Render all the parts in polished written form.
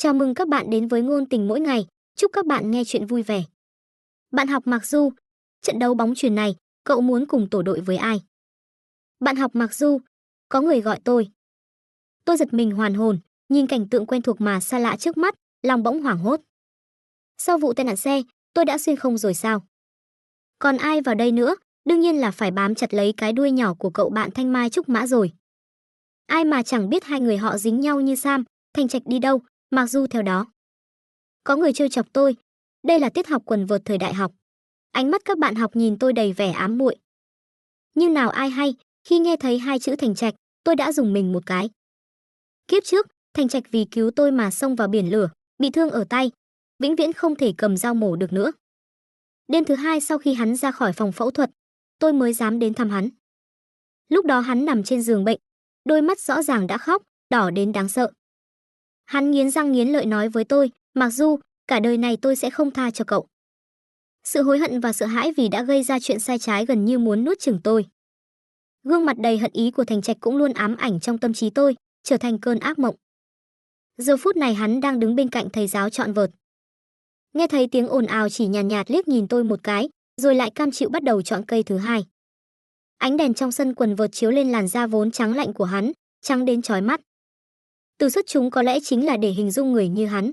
Chào mừng các bạn đến với Ngôn Tình Mỗi Ngày, chúc các bạn nghe chuyện vui vẻ. Bạn học Mặc Du, trận đấu bóng chuyền này, cậu muốn cùng tổ đội với ai? Bạn học Mặc Du, có người gọi tôi. Tôi giật mình hoàn hồn, nhìn cảnh tượng quen thuộc mà xa lạ trước mắt, lòng bỗng hoảng hốt. Sau vụ tai nạn xe, tôi đã xuyên không rồi sao? Còn ai vào đây nữa, đương nhiên là phải bám chặt lấy cái đuôi nhỏ của cậu bạn Thanh Mai Trúc Mã rồi. Ai mà chẳng biết hai người họ dính nhau như Sam, Thành Trạch đi đâu, Mặc Du theo đó. Có người trêu chọc tôi, đây là tiết học quần vợt thời đại học. Ánh mắt các bạn học nhìn tôi đầy vẻ ám muội. Nhưng nào ai hay, khi nghe thấy hai chữ Thành Trạch, tôi đã rùng mình một cái. Kiếp trước, Thành Trạch vì cứu tôi mà xông vào biển lửa, bị thương ở tay, vĩnh viễn không thể cầm dao mổ được nữa. Đêm thứ hai sau khi hắn ra khỏi phòng phẫu thuật, tôi mới dám đến thăm hắn. Lúc đó hắn nằm trên giường bệnh, đôi mắt rõ ràng đã khóc, đỏ đến đáng sợ. Hắn nghiến răng nghiến lợi nói với tôi, Mặc Du, cả đời này tôi sẽ không tha cho cậu. Sự hối hận và sợ hãi vì đã gây ra chuyện sai trái gần như muốn nuốt chửng tôi. Gương mặt đầy hận ý của Thành Trạch cũng luôn ám ảnh trong tâm trí tôi, trở thành cơn ác mộng. Giờ phút này hắn đang đứng bên cạnh thầy giáo chọn vợt. Nghe thấy tiếng ồn ào chỉ nhàn nhạt liếc nhìn tôi một cái, rồi lại cam chịu bắt đầu chọn cây thứ hai. Ánh đèn trong sân quần vợt chiếu lên làn da vốn trắng lạnh của hắn, trắng đến chói mắt. Từ xuất chúng có lẽ chính là để hình dung người như hắn.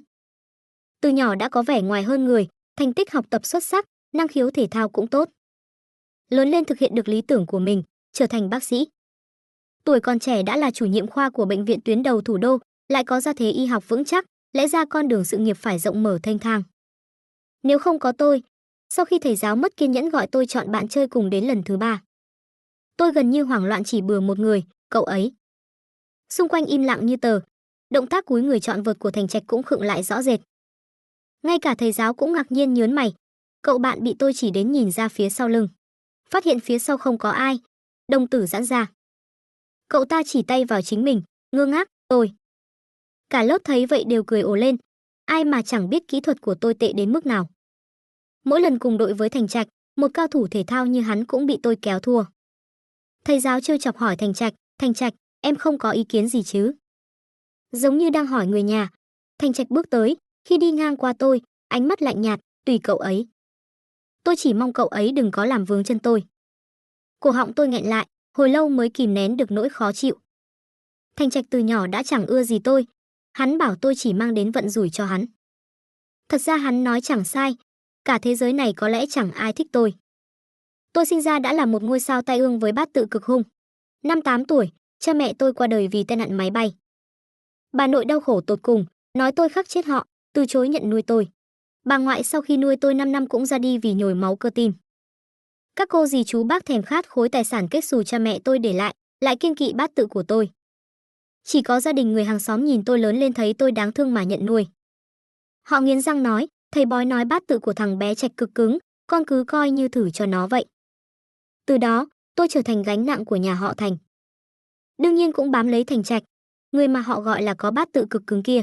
Từ nhỏ đã có vẻ ngoài hơn người, thành tích học tập xuất sắc, năng khiếu thể thao cũng tốt. Lớn lên thực hiện được lý tưởng của mình, trở thành bác sĩ. Tuổi còn trẻ đã là chủ nhiệm khoa của bệnh viện tuyến đầu thủ đô, lại có gia thế y học vững chắc, lẽ ra con đường sự nghiệp phải rộng mở thênh thang. Nếu không có tôi, sau khi thầy giáo mất kiên nhẫn gọi tôi chọn bạn chơi cùng đến lần thứ 3, tôi gần như hoảng loạn chỉ bừa một người, cậu ấy. Xung quanh im lặng như tờ, động tác cúi người chọn vợt của Thành Trạch cũng khựng lại rõ rệt. Ngay cả thầy giáo cũng ngạc nhiên nhớn mày. Cậu bạn bị tôi chỉ đến nhìn ra phía sau lưng, phát hiện phía sau không có ai, đồng tử giãn ra. Cậu ta chỉ tay vào chính mình, ngơ ngác, tôi. Cả lớp thấy vậy đều cười ồ lên, ai mà chẳng biết kỹ thuật của tôi tệ đến mức nào. Mỗi lần cùng đội với Thành Trạch, một cao thủ thể thao như hắn cũng bị tôi kéo thua. Thầy giáo trêu chọc hỏi Thành Trạch, em không có ý kiến gì chứ? Giống như đang hỏi người nhà. Thành Trạch bước tới, khi đi ngang qua tôi, ánh mắt lạnh nhạt, tùy cậu ấy. Tôi chỉ mong cậu ấy đừng có làm vướng chân tôi. Cổ họng tôi nghẹn lại, hồi lâu mới kìm nén được nỗi khó chịu. Thành Trạch từ nhỏ đã chẳng ưa gì tôi, hắn bảo tôi chỉ mang đến vận rủi cho hắn. Thật ra hắn nói chẳng sai, cả thế giới này có lẽ chẳng ai thích tôi. Tôi sinh ra đã là một ngôi sao tai ương với bát tự cực hung. Năm 8 tuổi, cha mẹ tôi qua đời vì tai nạn máy bay. Bà nội đau khổ tột cùng, nói tôi khắc chết họ, từ chối nhận nuôi tôi. Bà ngoại sau khi nuôi tôi 5 năm cũng ra đi vì nhồi máu cơ tim. Các cô dì chú bác thèm khát khối tài sản kết xù cha mẹ tôi để lại kiêng kỵ bát tự của tôi. Chỉ có gia đình người hàng xóm nhìn tôi lớn lên thấy tôi đáng thương mà nhận nuôi. Họ nghiến răng nói, thầy bói nói bát tự của thằng bé Trạch cực cứng, con cứ coi như thử cho nó vậy. Từ đó, tôi trở thành gánh nặng của nhà họ Thành. Đương nhiên cũng bám lấy Thành Trạch, người mà họ gọi là có bát tự cực cứng kia.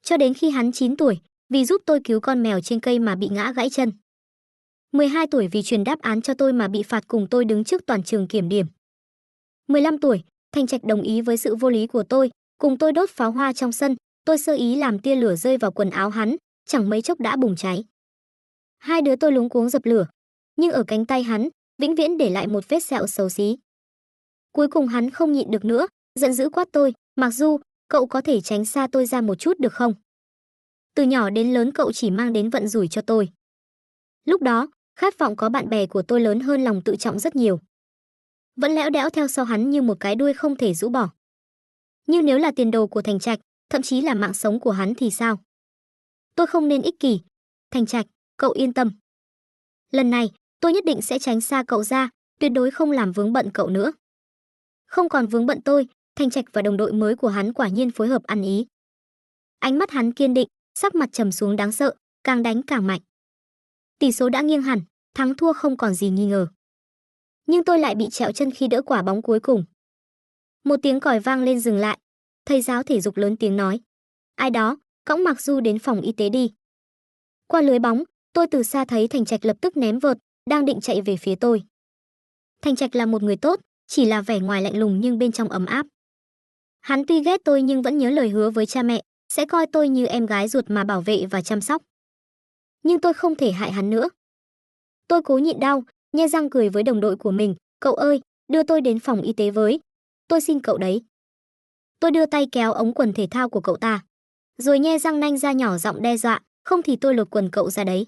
Cho đến khi hắn 9 tuổi, vì giúp tôi cứu con mèo trên cây mà bị ngã gãy chân. 12 tuổi vì truyền đáp án cho tôi mà bị phạt cùng tôi đứng trước toàn trường kiểm điểm. 15 tuổi, Thành Trạch đồng ý với sự vô lý của tôi, cùng tôi đốt pháo hoa trong sân, tôi sơ ý làm tia lửa rơi vào quần áo hắn, chẳng mấy chốc đã bùng cháy. Hai đứa tôi luống cuống dập lửa, nhưng ở cánh tay hắn, vĩnh viễn để lại một vết sẹo xấu xí. Cuối cùng hắn không nhịn được nữa, giận dữ quát tôi, Mặc Du, cậu có thể tránh xa tôi ra một chút được không? Từ nhỏ đến lớn cậu chỉ mang đến vận rủi cho tôi. Lúc đó, khát vọng có bạn bè của tôi lớn hơn lòng tự trọng rất nhiều. Vẫn lẽo đẽo theo sau hắn như một cái đuôi không thể rũ bỏ. Nhưng nếu là tiền đồ của Thành Trạch, thậm chí là mạng sống của hắn thì sao? Tôi không nên ích kỷ. Thành Trạch, cậu yên tâm. Lần này, tôi nhất định sẽ tránh xa cậu ra, tuyệt đối không làm vướng bận cậu nữa. Không còn vướng bận tôi, Thành Trạch và đồng đội mới của hắn quả nhiên phối hợp ăn ý. Ánh mắt hắn kiên định, sắc mặt trầm xuống đáng sợ, càng đánh càng mạnh. Tỷ số đã nghiêng hẳn, thắng thua không còn gì nghi ngờ. Nhưng tôi lại bị trẹo chân khi đỡ quả bóng cuối cùng. Một tiếng còi vang lên dừng lại. Thầy giáo thể dục lớn tiếng nói, ai đó, cõng Mặc Du đến phòng y tế đi. Qua lưới bóng, tôi từ xa thấy Thành Trạch lập tức ném vợt, đang định chạy về phía tôi. Thành Trạch là một người tốt, chỉ là vẻ ngoài lạnh lùng nhưng bên trong ấm áp. Hắn tuy ghét tôi nhưng vẫn nhớ lời hứa với cha mẹ, sẽ coi tôi như em gái ruột mà bảo vệ và chăm sóc. Nhưng tôi không thể hại hắn nữa. Tôi cố nhịn đau, nhe răng cười với đồng đội của mình, cậu ơi, đưa tôi đến phòng y tế với. Tôi xin cậu đấy. Tôi đưa tay kéo ống quần thể thao của cậu ta, rồi nhe răng nanh ra nhỏ giọng đe dọa, không thì tôi lột quần cậu ra đấy.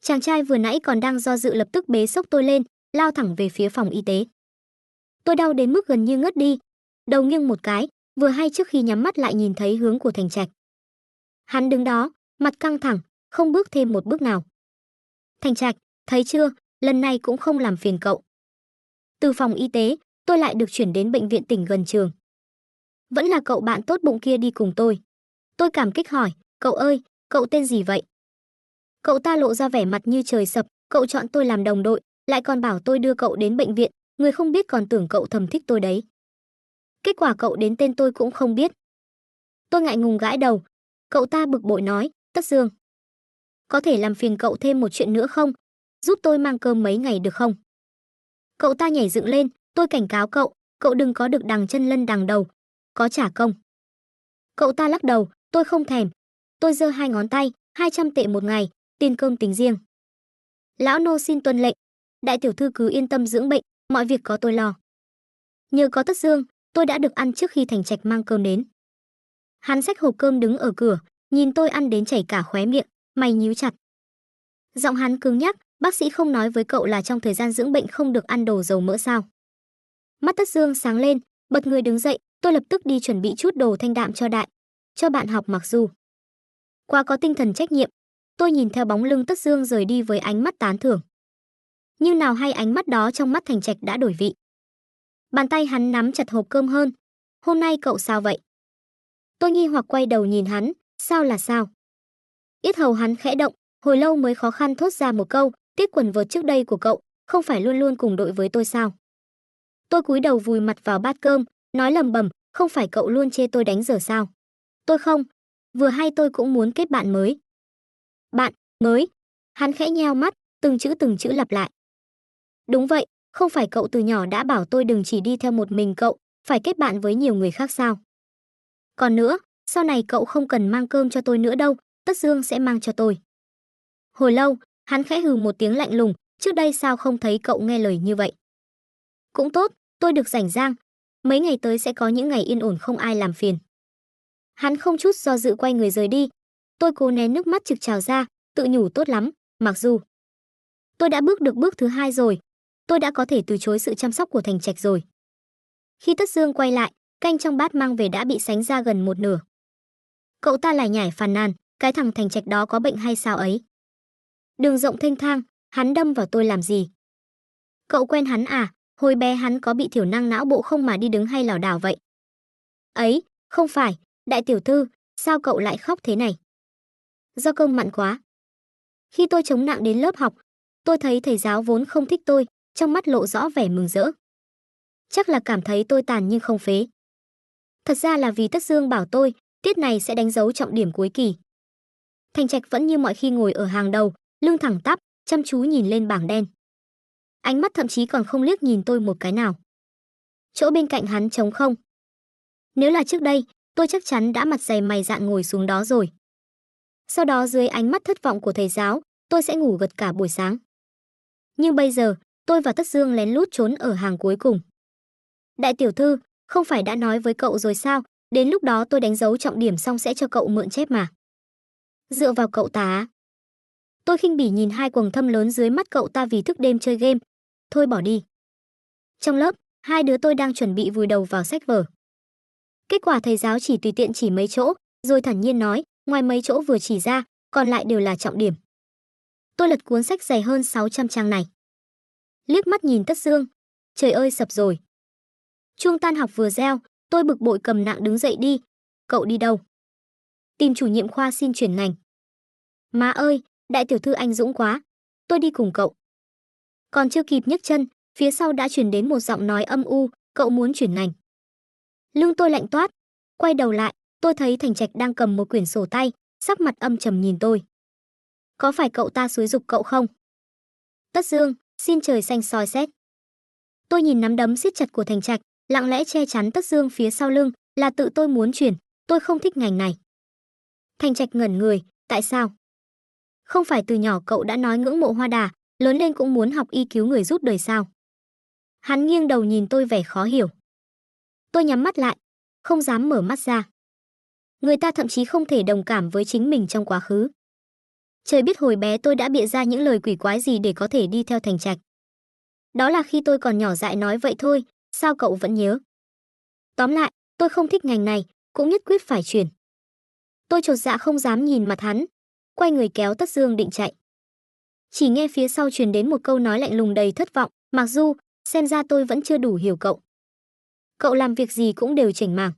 Chàng trai vừa nãy còn đang do dự lập tức bế xốc tôi lên, lao thẳng về phía phòng y tế. Tôi đau đến mức gần như ngất đi, đầu nghiêng một cái, vừa hay trước khi nhắm mắt lại nhìn thấy hướng của Thành Trạch. Hắn đứng đó, mặt căng thẳng, không bước thêm một bước nào. Thành Trạch, thấy chưa, lần này cũng không làm phiền cậu. Từ phòng y tế, tôi lại được chuyển đến bệnh viện tỉnh gần trường. Vẫn là cậu bạn tốt bụng kia đi cùng tôi. Tôi cảm kích hỏi, cậu ơi, cậu tên gì vậy? Cậu ta lộ ra vẻ mặt như trời sập, cậu chọn tôi làm đồng đội, lại còn bảo tôi đưa cậu đến bệnh viện, người không biết còn tưởng cậu thầm thích tôi đấy. Kết quả cậu đến tên tôi cũng không biết. Tôi ngại ngùng gãi đầu. Cậu ta bực bội nói, Tất Dương, có thể làm phiền cậu thêm một chuyện nữa không? Giúp tôi mang cơm mấy ngày được không? Cậu ta nhảy dựng lên, tôi cảnh cáo cậu đừng có được đằng chân lân đằng đầu, có trả công. Cậu ta lắc đầu, tôi không thèm. Tôi giơ hai ngón tay, 200 tệ một ngày, tiền cơm tính riêng. Lão nô xin tuân lệnh, đại tiểu thư cứ yên tâm dưỡng bệnh, mọi việc có tôi lo. Nhờ có Tất Dương, tôi đã được ăn trước khi Thành Trạch mang cơm đến. Hắn xách hộp cơm đứng ở cửa, nhìn tôi ăn đến chảy cả khóe miệng, mày nhíu chặt. Giọng hắn cứng nhắc, bác sĩ không nói với cậu là trong thời gian dưỡng bệnh không được ăn đồ dầu mỡ sao? Mắt Tất Dương sáng lên, bật người đứng dậy, tôi lập tức đi chuẩn bị chút đồ thanh đạm cho bạn học Mặc Du. Quá có tinh thần trách nhiệm, tôi nhìn theo bóng lưng Tất Dương rời đi với ánh mắt tán thưởng. Nhưng nào hay ánh mắt đó trong mắt Thành Trạch đã đổi vị. Bàn tay hắn nắm chặt hộp cơm hơn. Hôm nay cậu sao vậy? Tôi nghi hoặc quay đầu nhìn hắn, sao là sao? Yết hầu hắn khẽ động, hồi lâu mới khó khăn thốt ra một câu, tiết quần vợt trước đây của cậu, không phải luôn luôn cùng đội với tôi sao? Tôi cúi đầu vùi mặt vào bát cơm, nói lầm bầm, không phải cậu luôn chê tôi đánh dở sao? Tôi không, vừa hay tôi cũng muốn kết bạn mới. Bạn mới? Hắn khẽ nheo mắt, từng chữ lặp lại. Đúng vậy, không phải cậu từ nhỏ đã bảo tôi đừng chỉ đi theo một mình cậu, phải kết bạn với nhiều người khác sao? Còn nữa, sau này cậu không cần mang cơm cho tôi nữa đâu, Tất Dương sẽ mang cho tôi. Hồi lâu, hắn khẽ hừ một tiếng lạnh lùng, trước đây sao không thấy cậu nghe lời như vậy? Cũng tốt, tôi được rảnh rang, mấy ngày tới sẽ có những ngày yên ổn không ai làm phiền. Hắn không chút do dự quay người rời đi. Tôi cố nén nước mắt trực trào ra, tự nhủ tốt lắm, Mặc Du. Tôi đã bước được bước thứ hai rồi, tôi đã có thể từ chối sự chăm sóc của Thành Trạch rồi. Khi Tất Dương quay lại, canh trong bát mang về đã bị sánh ra gần một nửa. Cậu ta lải nhải phàn nàn, cái thằng Thành Trạch đó có bệnh hay sao ấy? Đường rộng thênh thang, hắn đâm vào tôi làm gì? Cậu quen hắn à? Hồi bé hắn có bị thiểu năng não bộ không mà đi đứng hay lảo đảo vậy? Ấy, không phải, đại tiểu thư, sao cậu lại khóc thế này? Do cơm mặn quá. Khi tôi chống nặng đến lớp học, tôi thấy thầy giáo vốn không thích tôi, trong mắt lộ rõ vẻ mừng rỡ. Chắc là cảm thấy tôi tàn nhưng không phế. Thật ra là vì Tất Dương bảo tôi, tiết này sẽ đánh dấu trọng điểm cuối kỳ. Thành Trạch vẫn như mọi khi ngồi ở hàng đầu, lưng thẳng tắp, chăm chú nhìn lên bảng đen. Ánh mắt thậm chí còn không liếc nhìn tôi một cái nào. Chỗ bên cạnh hắn trống không. Nếu là trước đây, tôi chắc chắn đã mặt dày mày dạn ngồi xuống đó rồi. Sau đó dưới ánh mắt thất vọng của thầy giáo, tôi sẽ ngủ gật cả buổi sáng. Nhưng bây giờ, tôi và Tất Dương lén lút trốn ở hàng cuối cùng. Đại tiểu thư, không phải đã nói với cậu rồi sao, đến lúc đó tôi đánh dấu trọng điểm xong sẽ cho cậu mượn chép mà. Dựa vào cậu ta. Tôi khinh bỉ nhìn hai quầng thâm lớn dưới mắt cậu ta vì thức đêm chơi game. Thôi bỏ đi. Trong lớp, hai đứa tôi đang chuẩn bị vùi đầu vào sách vở. Kết quả thầy giáo chỉ tùy tiện chỉ mấy chỗ, rồi thản nhiên nói, ngoài mấy chỗ vừa chỉ ra, còn lại đều là trọng điểm. Tôi lật cuốn sách dày hơn 600 trang này. Liếc mắt nhìn Tất Dương. Trời ơi sập rồi. Chuông tan học vừa reo, tôi bực bội cầm nặng đứng dậy đi. Cậu đi đâu? Tìm chủ nhiệm khoa xin chuyển ngành. Má ơi, đại tiểu thư anh dũng quá. Tôi đi cùng cậu. Còn chưa kịp nhấc chân, phía sau đã truyền đến một giọng nói âm u, cậu muốn chuyển ngành. Lưng tôi lạnh toát. Quay đầu lại, tôi thấy Thành Trạch đang cầm một quyển sổ tay, sắc mặt âm trầm nhìn tôi. Có phải cậu ta xúi giục cậu không? Tất Dương, xin trời xanh soi xét. Tôi nhìn nắm đấm siết chặt của Thành Trạch, lặng lẽ che chắn Tất Dương phía sau lưng, là tự tôi muốn chuyển, tôi không thích ngành này. Thành Trạch ngẩn người, tại sao? Không phải từ nhỏ cậu đã nói ngưỡng mộ Hoa Đà, lớn lên cũng muốn học y cứu người giúp đời sao? Hắn nghiêng đầu nhìn tôi vẻ khó hiểu. Tôi nhắm mắt lại, không dám mở mắt ra. Người ta thậm chí không thể đồng cảm với chính mình trong quá khứ. Trời biết hồi bé tôi đã bịa ra những lời quỷ quái gì để có thể đi theo Thành Trạch. Đó là khi tôi còn nhỏ dại nói vậy thôi, sao cậu vẫn nhớ? Tóm lại, tôi không thích ngành này, cũng nhất quyết phải chuyển. Tôi chột dạ không dám nhìn mặt hắn, quay người kéo Tất Dương định chạy. Chỉ nghe phía sau truyền đến một câu nói lạnh lùng đầy thất vọng, "Mặc dù, xem ra tôi vẫn chưa đủ hiểu cậu. Cậu làm việc gì cũng đều chảnh mảng."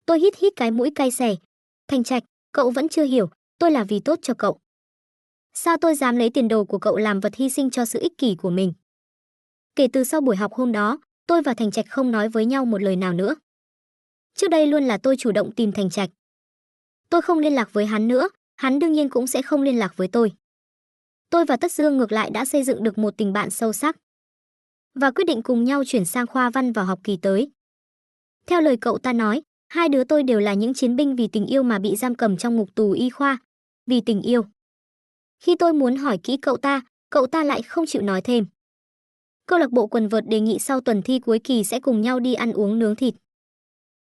Tôi hít hít cái mũi cay xè. "Thành Trạch, cậu vẫn chưa hiểu, tôi là vì tốt cho cậu. Sao tôi dám lấy tiền đồ của cậu làm vật hy sinh cho sự ích kỷ của mình?" Kể từ sau buổi học hôm đó, tôi và Thành Trạch không nói với nhau một lời nào nữa. Trước đây luôn là tôi chủ động tìm Thành Trạch. Tôi không liên lạc với hắn nữa, hắn đương nhiên cũng sẽ không liên lạc với tôi. Tôi và Tất Dương ngược lại đã xây dựng được một tình bạn sâu sắc và quyết định cùng nhau chuyển sang khoa văn vào học kỳ tới. Theo lời cậu ta nói, hai đứa tôi đều là những chiến binh vì tình yêu mà bị giam cầm trong ngục tù y khoa, vì tình yêu. Khi tôi muốn hỏi kỹ cậu ta lại không chịu nói thêm. Câu lạc bộ quần vợt đề nghị sau tuần thi cuối kỳ sẽ cùng nhau đi ăn uống nướng thịt.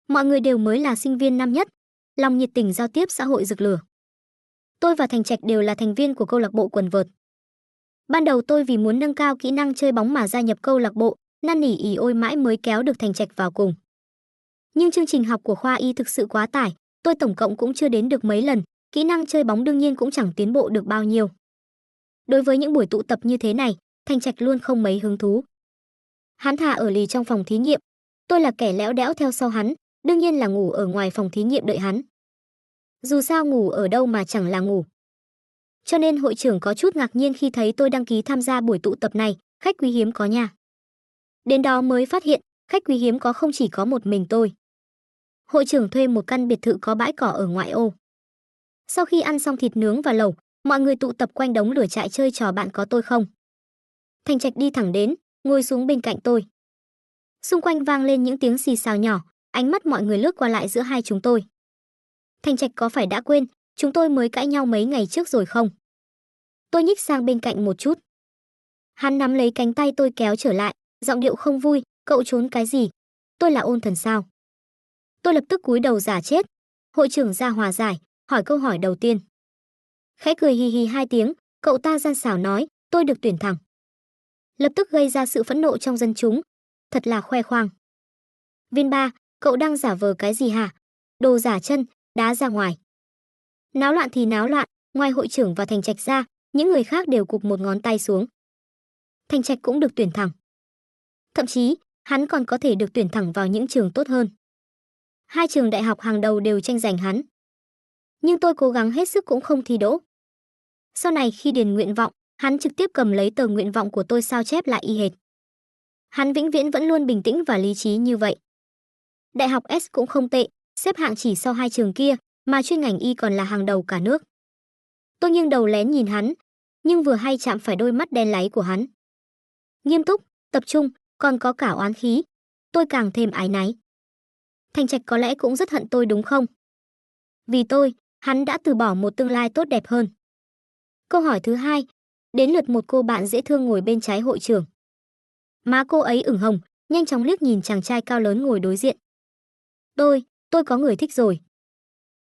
Mọi người đều mới là sinh viên năm nhất, lòng nhiệt tình giao tiếp xã hội rực lửa. Tôi và Thành Trạch đều là thành viên của câu lạc bộ quần vợt. Ban đầu tôi vì muốn nâng cao kỹ năng chơi bóng mà gia nhập câu lạc bộ, năn nỉ ỉ ôi mãi mới kéo được Thành Trạch vào cùng. Nhưng chương trình học của khoa y thực sự quá tải, tôi tổng cộng cũng chưa đến được mấy lần, kỹ năng chơi bóng đương nhiên cũng chẳng tiến bộ được bao nhiêu. Đối với những buổi tụ tập như thế này, Thành Trạch luôn không mấy hứng thú. Hắn thà ở lì trong phòng thí nghiệm, tôi là kẻ lẽo đẽo theo sau hắn, đương nhiên là ngủ ở ngoài phòng thí nghiệm đợi hắn. Dù sao ngủ ở đâu mà chẳng là ngủ. Cho nên hội trưởng có chút ngạc nhiên khi thấy tôi đăng ký tham gia buổi tụ tập này, khách quý hiếm có nha. Đến đó mới phát hiện, khách quý hiếm có không chỉ có một mình tôi. Hội trưởng thuê một căn biệt thự có bãi cỏ ở ngoại ô. Sau khi ăn xong thịt nướng và lẩu, mọi người tụ tập quanh đống lửa trại chơi trò bạn có tôi không. Thành Trạch đi thẳng đến, ngồi xuống bên cạnh tôi. Xung quanh vang lên những tiếng xì xào nhỏ, ánh mắt mọi người lướt qua lại giữa hai chúng tôi. Thành Trạch có phải đã quên, chúng tôi mới cãi nhau mấy ngày trước rồi không? Tôi nhích sang bên cạnh một chút. Hắn nắm lấy cánh tay tôi kéo trở lại, giọng điệu không vui, "Cậu trốn cái gì? Tôi là ôn thần sao?" Tôi lập tức cúi đầu giả chết. Hội trưởng ra hòa giải, hỏi câu hỏi đầu tiên. Khẽ cười hì hì hai tiếng, cậu ta gian xảo nói, "Tôi được tuyển thẳng." Lập tức gây ra sự phẫn nộ trong dân chúng. Thật là khoe khoang. Viên ba, cậu đang giả vờ cái gì hả? Đồ giả chân, đá ra ngoài. Náo loạn thì náo loạn, ngoài hội trưởng và Thành Trạch ra, những người khác đều cụp một ngón tay xuống. Thành Trạch cũng được tuyển thẳng. Thậm chí, hắn còn có thể được tuyển thẳng vào những trường tốt hơn. Hai trường đại học hàng đầu đều tranh giành hắn. Nhưng tôi cố gắng hết sức cũng không thi đỗ. Sau này khi điền nguyện vọng, hắn trực tiếp cầm lấy tờ nguyện vọng của tôi sao chép lại y hệt. Hắn vĩnh viễn vẫn luôn bình tĩnh và lý trí như vậy. Đại học S cũng không tệ, xếp hạng chỉ sau hai trường kia, mà chuyên ngành y còn là hàng đầu cả nước. Tôi nghiêng đầu lén nhìn hắn, nhưng vừa hay chạm phải đôi mắt đen láy của hắn. Nghiêm túc, tập trung, còn có cả oán khí. Tôi càng thêm áy náy. Thành Trạch có lẽ cũng rất hận tôi đúng không? Vì tôi, hắn đã từ bỏ một tương lai tốt đẹp hơn. Câu hỏi thứ hai, đến lượt một cô bạn dễ thương ngồi bên trái hội trưởng. Má cô ấy ửng hồng, nhanh chóng liếc nhìn chàng trai cao lớn ngồi đối diện. Tôi có người thích rồi.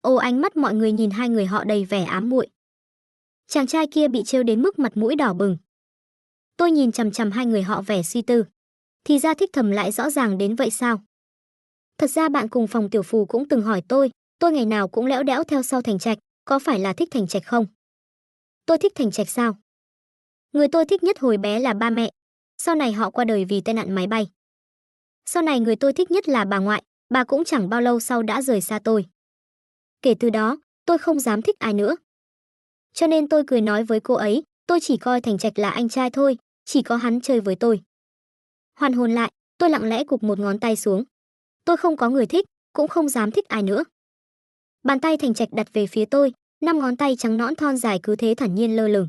Ồ, ánh mắt mọi người nhìn hai người họ đầy vẻ ám muội. Chàng trai kia bị trêu đến mức mặt mũi đỏ bừng. Tôi nhìn chằm chằm hai người họ vẻ suy tư. Thì ra thích thầm lại rõ ràng đến vậy sao? Thật ra bạn cùng phòng Tiểu Phù cũng từng hỏi tôi ngày nào cũng lẽo đẽo theo sau Thành Trạch, có phải là thích Thành Trạch không? Tôi thích Thành Trạch sao? Người tôi thích nhất hồi bé là ba mẹ, sau này họ qua đời vì tai nạn máy bay. Sau này người tôi thích nhất là bà ngoại, bà cũng chẳng bao lâu sau đã rời xa tôi. Kể từ đó, tôi không dám thích ai nữa. Cho nên tôi cười nói với cô ấy, tôi chỉ coi Thành Trạch là anh trai thôi, chỉ có hắn chơi với tôi. Hoàn hồn lại, tôi lặng lẽ cụp một ngón tay xuống. Tôi không có người thích, cũng không dám thích ai nữa. Bàn tay Thành Trạch đặt về phía tôi, 5 ngón tay trắng nõn thon dài cứ thế thản nhiên lơ lửng.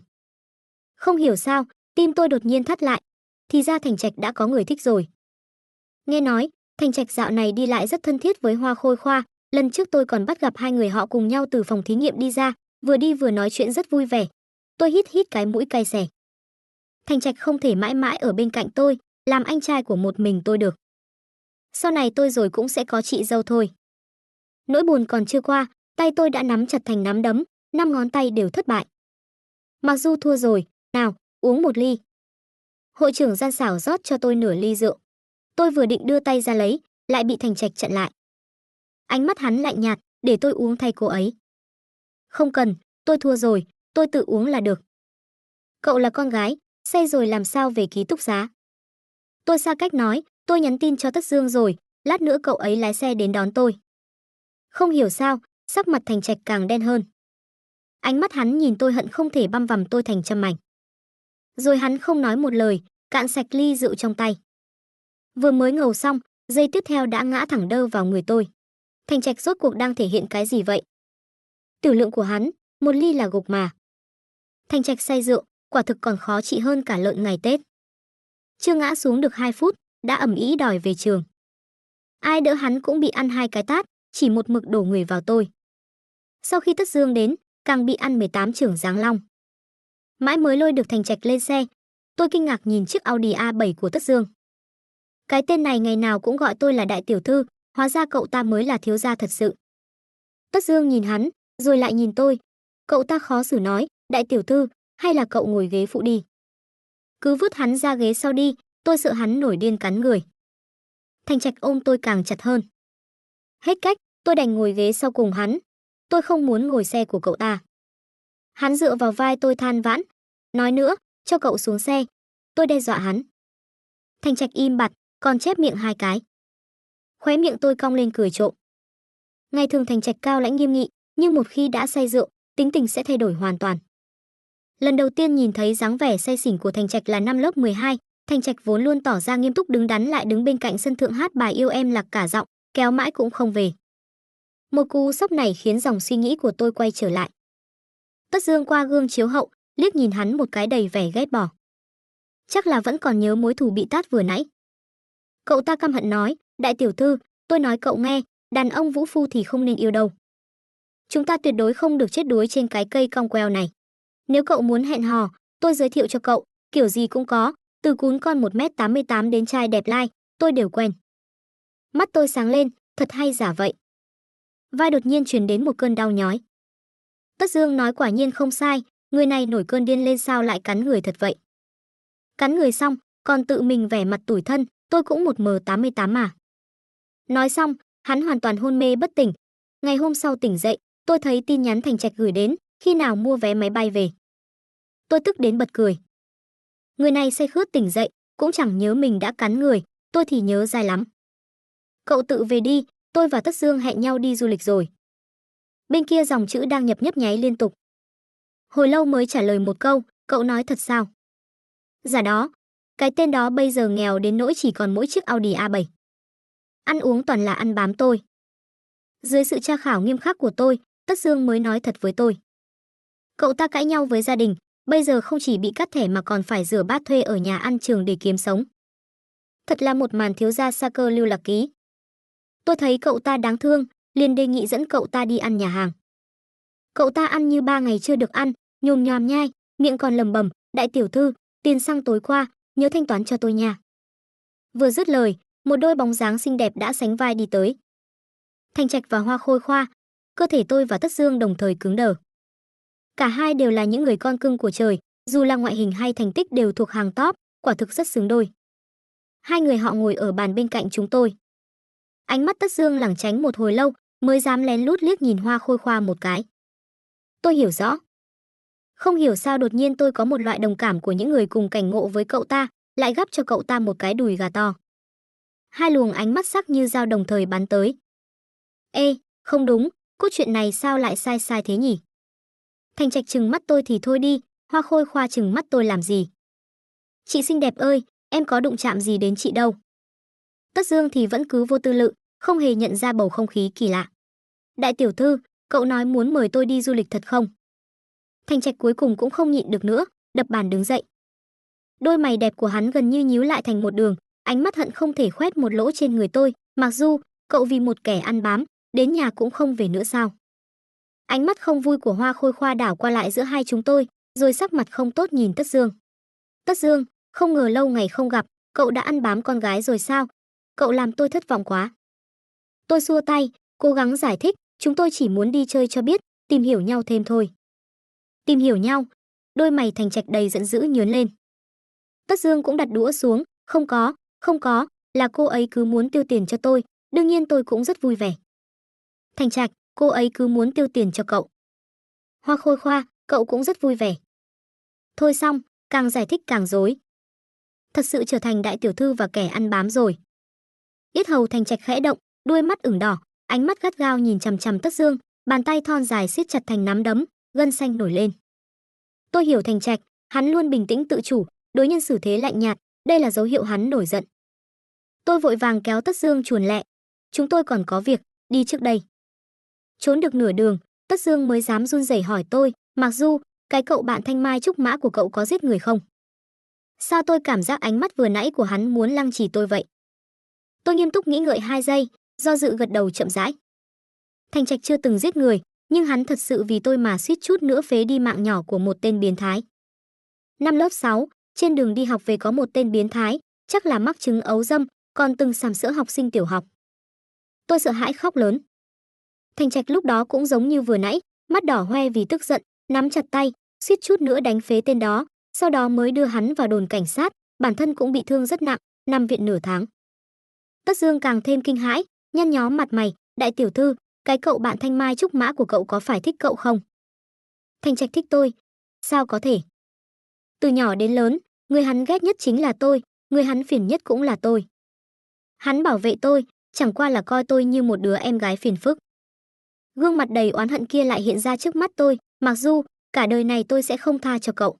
Không hiểu sao, tim tôi đột nhiên thắt lại. Thì ra Thành Trạch đã có người thích rồi. Nghe nói, Thành Trạch dạo này đi lại rất thân thiết với Hoa Khôi Khoa, Lần trước tôi còn bắt gặp hai người họ cùng nhau từ phòng thí nghiệm đi ra, vừa đi vừa nói chuyện rất vui vẻ. Tôi hít hít cái mũi cay xè. Thành Trạch không thể mãi mãi ở bên cạnh tôi, làm anh trai của một mình tôi được. Sau này tôi rồi cũng sẽ có chị dâu thôi. Nỗi buồn còn chưa qua, tay tôi đã nắm chặt thành nắm đấm, 5 ngón tay đều thất bại. Mặc dù thua rồi, nào, uống một ly. Hội trưởng gian xảo rót cho tôi nửa ly rượu. Tôi vừa định đưa tay ra lấy, lại bị Thành Trạch chặn lại. Ánh mắt hắn lạnh nhạt, để tôi uống thay cô ấy. Không cần, tôi thua rồi, tôi tự uống là được. Cậu là con gái, say rồi làm sao về ký túc xá. Tôi xa cách nói, tôi nhắn tin cho Tất Dương rồi, lát nữa cậu ấy lái xe đến đón tôi. Không hiểu sao, sắc mặt Thành Trạch càng đen hơn. Ánh mắt hắn nhìn tôi hận không thể băm vằm tôi thành trăm mảnh. Rồi hắn không nói một lời, cạn sạch ly rượu trong tay. Vừa mới ngầu xong, giây tiếp theo đã ngã thẳng đơ vào người tôi. Thành Trạch rốt cuộc đang thể hiện cái gì vậy? Tiểu lượng của hắn, một ly là gục mà. Thành Trạch say rượu, quả thực còn khó trị hơn cả lợn ngày Tết. Chưa ngã xuống được 2 phút, đã ầm ĩ đòi về trường. Ai đỡ hắn cũng bị ăn 2 cái tát, chỉ một mực đổ người vào tôi. Sau khi Tất Dương đến, càng bị ăn 18 chưởng giáng long. Mãi mới lôi được Thành Trạch lên xe, tôi kinh ngạc nhìn chiếc Audi A7 của Tất Dương. Cái tên này ngày nào cũng gọi tôi là đại tiểu thư, hóa ra cậu ta mới là thiếu gia thật sự. Tất Dương nhìn hắn, rồi lại nhìn tôi. Cậu ta khó xử nói, đại tiểu thư, hay là cậu ngồi ghế phụ đi. Cứ vứt hắn ra ghế sau đi, tôi sợ hắn nổi điên cắn người. Thành Trạch ôm tôi càng chặt hơn. Hết cách, tôi đành ngồi ghế sau cùng hắn. Tôi không muốn ngồi xe của cậu ta. Hắn dựa vào vai tôi than vãn. Nói nữa, cho cậu xuống xe. Tôi đe dọa hắn. Thành Trạch im bặt, còn chép miệng 2 cái. Khóe miệng tôi cong lên cười trộm. Ngày thường Thành Trạch cao lãnh nghiêm nghị, nhưng một khi đã say rượu, tính tình sẽ thay đổi hoàn toàn. Lần đầu tiên nhìn thấy dáng vẻ say xỉn của Thành Trạch là năm lớp 12, Thành Trạch vốn luôn tỏ ra nghiêm túc đứng đắn lại đứng bên cạnh sân thượng hát bài Yêu Em lạc cả giọng, kéo mãi cũng không về. Một cú sốc này khiến dòng suy nghĩ của tôi quay trở lại. Tất Dương qua gương chiếu hậu, liếc nhìn hắn một cái đầy vẻ ghét bỏ. Chắc là vẫn còn nhớ mối thù bị tát vừa nãy. Cậu ta căm hận nói, đại tiểu thư, tôi nói cậu nghe, đàn ông vũ phu thì không nên yêu đâu. Chúng ta tuyệt đối không được chết đuối trên cái cây cong queo này. Nếu cậu muốn hẹn hò, tôi giới thiệu cho cậu, kiểu gì cũng có, từ cún con 1m88 đến trai đẹp lai, tôi đều quen. Mắt tôi sáng lên, thật hay giả vậy. Vai đột nhiên truyền đến một cơn đau nhói. Tất Dương nói quả nhiên không sai, người này nổi cơn điên lên sao lại cắn người thật vậy. Cắn người xong, còn tự mình vẻ mặt tủi thân, tôi cũng 1m88 mà. Nói xong, hắn hoàn toàn hôn mê bất tỉnh. Ngày hôm sau tỉnh dậy, tôi thấy tin nhắn Thành Trạch gửi đến, khi nào mua vé máy bay về. Tôi tức đến bật cười. Người này say khướt tỉnh dậy, cũng chẳng nhớ mình đã cắn người, tôi thì nhớ dai lắm. Cậu tự về đi, tôi và Tất Dương hẹn nhau đi du lịch rồi. Bên kia dòng chữ đang nhập nhấp nháy liên tục. Hồi lâu mới trả lời một câu, cậu nói thật sao? Dạ đó, cái tên đó bây giờ nghèo đến nỗi chỉ còn mỗi chiếc Audi A7. Ăn uống toàn là ăn bám tôi. Dưới sự tra khảo nghiêm khắc của tôi, Tất Dương mới nói thật với tôi. Cậu ta cãi nhau với gia đình, bây giờ không chỉ bị cắt thẻ mà còn phải rửa bát thuê ở nhà ăn trường để kiếm sống. Thật là một màn thiếu gia sa cơ lưu lạc ký. Tôi thấy cậu ta đáng thương, liền đề nghị dẫn cậu ta đi ăn nhà hàng. Cậu ta ăn như 3 ngày chưa được ăn, nhồm nhòm nhai, miệng còn lầm bầm, đại tiểu thư, tiền xăng tối qua, nhớ thanh toán cho tôi nha. Vừa dứt lời, một đôi bóng dáng xinh đẹp đã sánh vai đi tới. Thành Trạch và Hoa Khôi Khoa, cơ thể tôi và Tất Dương đồng thời cứng đờ. Cả hai đều là những người con cưng của trời, dù là ngoại hình hay thành tích đều thuộc hàng top, quả thực rất xứng đôi. Hai người họ ngồi ở bàn bên cạnh chúng tôi. Ánh mắt Tất Dương lảng tránh một hồi lâu, mới dám lén lút liếc nhìn Hoa Khôi Khoa một cái. Tôi hiểu rõ. Không hiểu sao đột nhiên tôi có một loại đồng cảm của những người cùng cảnh ngộ với cậu ta, lại gắp cho cậu ta một cái đùi gà to. Hai luồng ánh mắt sắc như dao đồng thời bắn tới. Ê, không đúng, cốt truyện này sao lại sai sai thế nhỉ? Thành Trạch trừng mắt tôi thì thôi đi, Hoa Khôi Khoa trừng mắt tôi làm gì? Chị xinh đẹp ơi, em có đụng chạm gì đến chị đâu. Tất Dương thì vẫn cứ vô tư lự, không hề nhận ra bầu không khí kỳ lạ. Đại tiểu thư, cậu nói muốn mời tôi đi du lịch thật không? Thành Trạch cuối cùng cũng không nhịn được nữa, đập bàn đứng dậy. Đôi mày đẹp của hắn gần như nhíu lại thành một đường, ánh mắt hận không thể khoét một lỗ trên người tôi. Mặc dù cậu vì một kẻ ăn bám, đến nhà cũng không về nữa sao? Ánh mắt không vui của Hoa Khôi Khoa đảo qua lại giữa hai chúng tôi, rồi sắc mặt không tốt nhìn Tất Dương. Tất Dương, không ngờ lâu ngày không gặp, cậu đã ăn bám con gái rồi sao? Cậu làm tôi thất vọng quá. Tôi xua tay, cố gắng giải thích, chúng tôi chỉ muốn đi chơi cho biết, tìm hiểu nhau thêm thôi. Tìm hiểu nhau? Đôi mày Thành Trạch đầy giận dữ nhướng lên. Tất Dương cũng đặt đũa xuống, không có, là cô ấy cứ muốn tiêu tiền cho tôi, đương nhiên tôi cũng rất vui vẻ. Thành Trạch, cô ấy cứ muốn tiêu tiền cho cậu. Hoa Khôi Khoa, cậu cũng rất vui vẻ. Thôi xong, càng giải thích càng rối. Thật sự trở thành đại tiểu thư và kẻ ăn bám rồi. Yết hầu Thành Trạch khẽ động, đuôi mắt ửng đỏ, ánh mắt gắt gao nhìn chằm chằm Tất Dương, bàn tay thon dài siết chặt thành nắm đấm, gân xanh nổi lên. Tôi hiểu Thành Trạch, hắn luôn bình tĩnh tự chủ, đối nhân xử thế lạnh nhạt, đây là dấu hiệu hắn nổi giận. Tôi vội vàng kéo Tất Dương chuồn lẹ. Chúng tôi còn có việc, đi trước đây. Trốn được nửa đường, Tất Dương mới dám run rẩy hỏi tôi, Mặc Du, cái cậu bạn Thanh Mai Trúc Mã của cậu có giết người không? Sao tôi cảm giác ánh mắt vừa nãy của hắn muốn lăng trì tôi vậy? Tôi nghiêm túc nghĩ ngợi 2 giây, do dự gật đầu chậm rãi. Thành Trạch chưa từng giết người, nhưng hắn thật sự vì tôi mà suýt chút nữa phế đi mạng nhỏ của một tên biến thái. Năm lớp 6, trên đường đi học về có một tên biến thái, chắc là mắc chứng ấu dâm, còn từng sàm sỡ học sinh tiểu học. Tôi sợ hãi khóc lớn. Thành Trạch lúc đó cũng giống như vừa nãy, mắt đỏ hoe vì tức giận, nắm chặt tay, suýt chút nữa đánh phế tên đó, sau đó mới đưa hắn vào đồn cảnh sát, bản thân cũng bị thương rất nặng, nằm viện nửa tháng. Tất Dương càng thêm kinh hãi, nhăn nhó mặt mày, đại tiểu thư, cái cậu bạn Thanh Mai Trúc Mã của cậu có phải thích cậu không? Thành Trạch thích tôi? Sao có thể? Từ nhỏ đến lớn, người hắn ghét nhất chính là tôi, người hắn phiền nhất cũng là tôi. Hắn bảo vệ tôi, chẳng qua là coi tôi như một đứa em gái phiền phức. Gương mặt đầy oán hận kia lại hiện ra trước mắt tôi, Mặc Du, cả đời này tôi sẽ không tha cho cậu.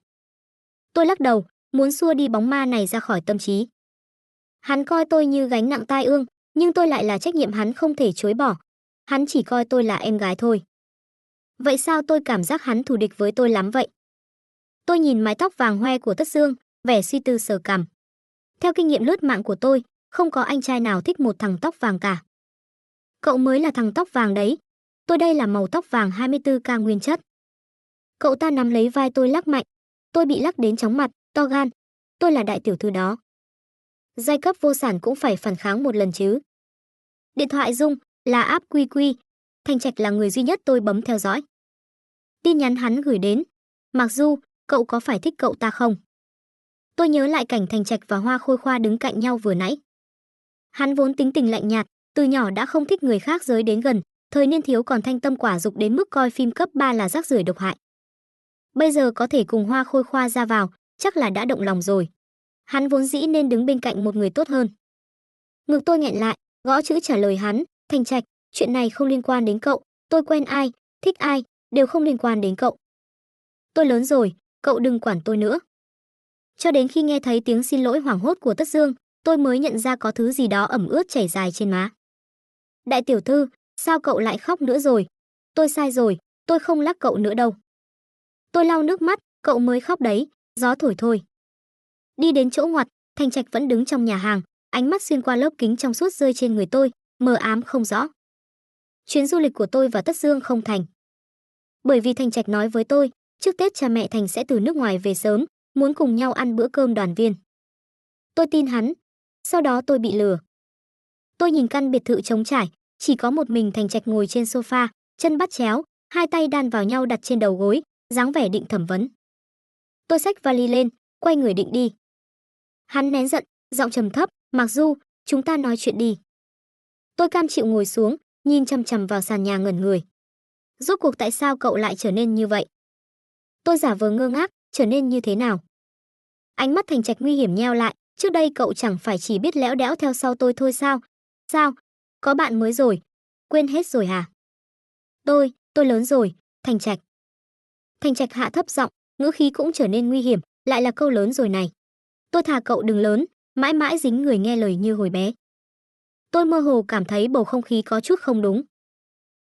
Tôi lắc đầu, muốn xua đi bóng ma này ra khỏi tâm trí. Hắn coi tôi như gánh nặng tai ương, nhưng tôi lại là trách nhiệm hắn không thể chối bỏ. Hắn chỉ coi tôi là em gái thôi. Vậy sao tôi cảm giác hắn thù địch với tôi lắm vậy? Tôi nhìn mái tóc vàng hoe của Tất Dương, vẻ suy tư sờ cằm. Theo kinh nghiệm lướt mạng của tôi, không có anh trai nào thích một thằng tóc vàng cả. Cậu mới là thằng tóc vàng đấy. Tôi đây là màu tóc vàng 24K nguyên chất. Cậu ta nắm lấy vai tôi lắc mạnh. Tôi bị lắc đến chóng mặt, to gan. Tôi là đại tiểu thư đó. Giai cấp vô sản cũng phải phản kháng một lần chứ. Điện thoại rung, là app QQ. Thành Trạch là người duy nhất tôi bấm theo dõi. Tin nhắn hắn gửi đến. Mặc Du, cậu có phải thích cậu ta không? Tôi nhớ lại cảnh Thành Trạch và Hoa Khôi Khoa đứng cạnh nhau vừa nãy. Hắn vốn tính tình lạnh nhạt, từ nhỏ đã không thích người khác giới đến gần, thời niên thiếu còn thanh tâm quả dục đến mức coi phim cấp 3 là rác rưởi độc hại. Bây giờ có thể cùng Hoa Khôi Khoa ra vào, chắc là đã động lòng rồi. Hắn vốn dĩ nên đứng bên cạnh một người tốt hơn. Ngực tôi nghẹn lại, gõ chữ trả lời hắn, Thành Trạch, chuyện này không liên quan đến cậu, tôi quen ai, thích ai, đều không liên quan đến cậu. Tôi lớn rồi, cậu đừng quản tôi nữa. Cho đến khi nghe thấy tiếng xin lỗi hoảng hốt của Tất Dương, tôi mới nhận ra có thứ gì đó ẩm ướt chảy dài trên má. Đại tiểu thư, sao cậu lại khóc nữa rồi? Tôi sai rồi, tôi không lắc cậu nữa đâu. Tôi lau nước mắt, cậu mới khóc đấy, gió thổi thôi. Đi đến chỗ ngoặt, Thành Trạch vẫn đứng trong nhà hàng, ánh mắt xuyên qua lớp kính trong suốt rơi trên người tôi, mờ ám không rõ. Chuyến du lịch của tôi và Tất Dương không thành. Bởi vì Thành Trạch nói với tôi, trước Tết cha mẹ Thành sẽ từ nước ngoài về sớm, muốn cùng nhau ăn bữa cơm đoàn viên. Tôi tin hắn, sau đó tôi bị lừa. Tôi nhìn căn biệt thự trống trải, chỉ có một mình Thành Trạch ngồi trên sofa, chân bắt chéo, hai tay đan vào nhau đặt trên đầu gối, dáng vẻ định thẩm vấn. Tôi xách vali lên, quay người định đi. Hắn nén giận, giọng trầm thấp, Mặc Du, chúng ta nói chuyện đi. Tôi cam chịu ngồi xuống, nhìn chằm chằm vào sàn nhà ngẩn người. Rốt cuộc tại sao cậu lại trở nên như vậy? Tôi giả vờ ngơ ngác, trở nên như thế nào? Ánh mắt Thành Trạch nguy hiểm nheo lại, trước đây cậu chẳng phải chỉ biết lẽo đẽo theo sau tôi thôi sao? Sao? Có bạn mới rồi? Quên hết rồi hả? Tôi lớn rồi, Thành Trạch. Thành Trạch hạ thấp giọng, ngữ khí cũng trở nên nguy hiểm, lại là câu lớn rồi này. Tôi thà cậu đừng lớn, mãi mãi dính người nghe lời như hồi bé. Tôi mơ hồ cảm thấy bầu không khí có chút không đúng.